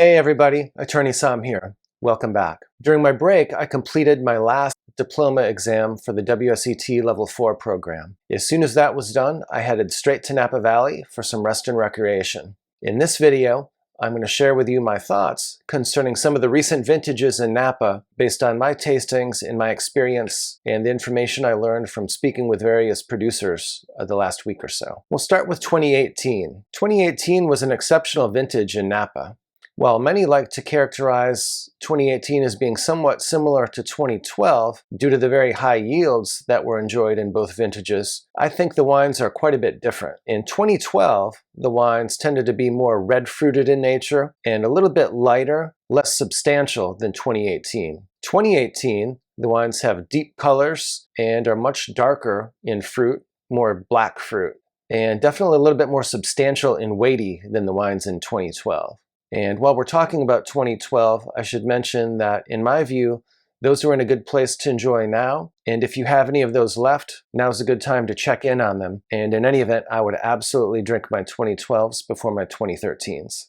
Hey everybody, Attorney Somm here. Welcome back. During my break, I completed my last diploma exam for the WSET Level 4 program. As soon as that was done, I headed straight to Napa Valley for some rest and recreation. In this video, I'm going to share with you my thoughts concerning some of the recent vintages in Napa based on my tastings and my experience and the information I learned from speaking with various producers the last week or so. We'll start with 2018. 2018 was an exceptional vintage in Napa. While many like to characterize 2018 as being somewhat similar to 2012 due to the very high yields that were enjoyed in both vintages, I think the wines are quite a bit different. In 2012, the wines tended to be more red-fruited in nature and a little bit lighter, less substantial than 2018. 2018, the wines have deep colors and are much darker in fruit, more black fruit, and definitely a little bit more substantial and weighty than the wines in 2012. And while we're talking about 2012, I should mention that, in my view, those are in a good place to enjoy now. And if you have any of those left, now's a good time to check in on them. And in any event, I would absolutely drink my 2012s before my 2013s.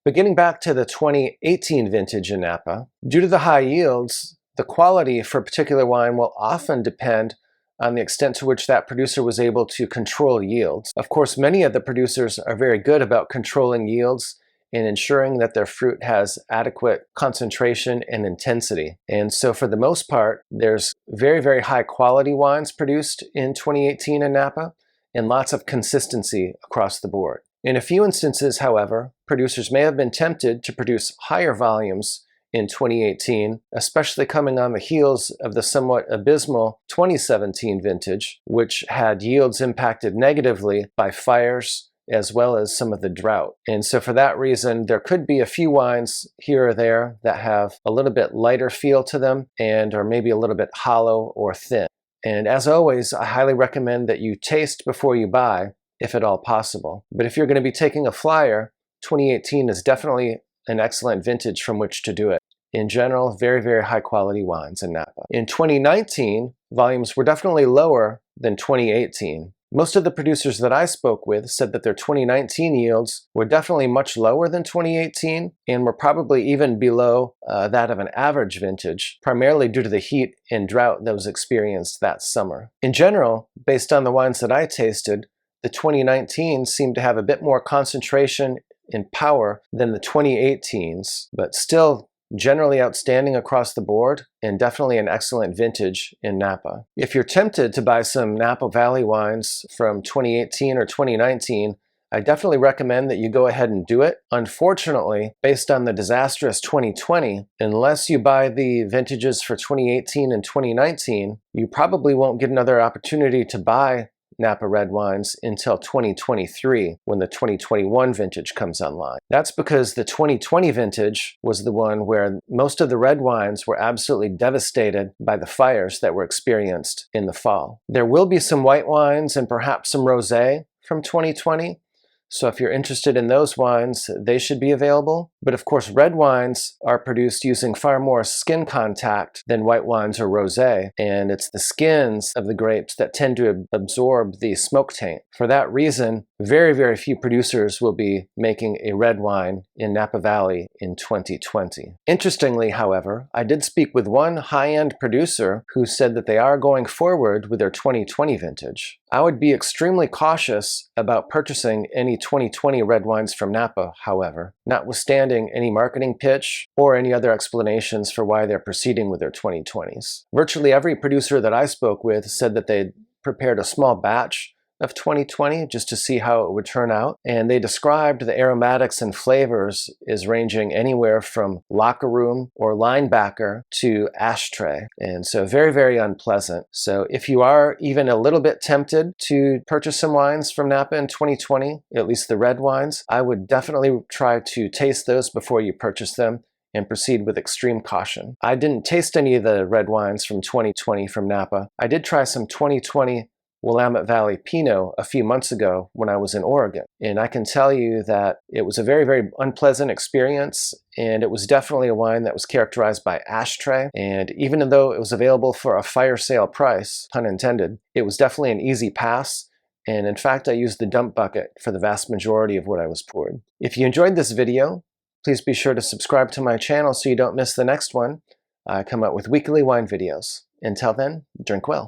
But getting back to the 2018 vintage in Napa, due to the high yields, the quality for a particular wine will often depend on the extent to which that producer was able to control yields. Of course, many of the producers are very good about controlling yields and ensuring that their fruit has adequate concentration and intensity. And so for the most part, there's very, very high quality wines produced in 2018 in Napa and lots of consistency across the board. In a few instances, however, producers may have been tempted to produce higher volumes in 2018, especially coming on the heels of the somewhat abysmal 2017 vintage, which had yields impacted negatively by fires as well as some of the drought. And so for that reason, there could be a few wines here or there that have a little bit lighter feel to them and are maybe a little bit hollow or thin. And as always, I highly recommend that you taste before you buy, if at all possible. But if you're going to be taking a flyer, 2018 is definitely an excellent vintage from which to do it. In general, very, very high quality wines in Napa. In 2019, volumes were definitely lower than 2018. Most of the producers that I spoke with said that their 2019 yields were definitely much lower than 2018 and were probably even below that of an average vintage, primarily due to the heat and drought that was experienced that summer. In general, based on the wines that I tasted, the 2019 seemed to have a bit more concentration and power than the 2018s, but still generally outstanding across the board and definitely an excellent vintage in Napa. If you're tempted to buy some Napa Valley wines from 2018 or 2019, I definitely recommend that you go ahead and do it. Unfortunately, based on the disastrous 2020, unless you buy the vintages for 2018 and 2019, you probably won't get another opportunity to buy Napa red wines until 2023, when the 2021 vintage comes online. That's because the 2020 vintage was the one where most of the red wines were absolutely devastated by the fires that were experienced in the fall. There will be some white wines and perhaps some rosé from 2020. So if you're interested in those wines, they should be available. But of course, red wines are produced using far more skin contact than white wines or rosé, and it's the skins of the grapes that tend to absorb the smoke taint. For that reason, very, very few producers will be making a red wine in Napa Valley in 2020. Interestingly, however, I did speak with one high-end producer who said that they are going forward with their 2020 vintage. I would be extremely cautious about purchasing any 2020 red wines from Napa, however, notwithstanding any marketing pitch or any other explanations for why they're proceeding with their 2020s. Virtually every producer that I spoke with said that they'd prepared a small batch of 2020 just to see how it would turn out, and they described the aromatics and flavors as ranging anywhere from locker room or linebacker to ashtray, and so very, very unpleasant. So if you are even a little bit tempted to purchase some wines from Napa in 2020, at least the red wines, I would definitely try to taste those before you purchase them and proceed with extreme caution. I didn't taste any of the red wines from 2020 from Napa. I did try some 2020 Willamette Valley Pinot a few months ago when I was in Oregon. And I can tell you that it was a very, very unpleasant experience, and it was definitely a wine that was characterized by ashtray. And even though it was available for a fire sale price, pun intended, it was definitely an easy pass. And in fact, I used the dump bucket for the vast majority of what I was poured. If you enjoyed this video, Please be sure to subscribe to my channel so you don't miss the next one. I come out with weekly wine videos. Until then, drink well.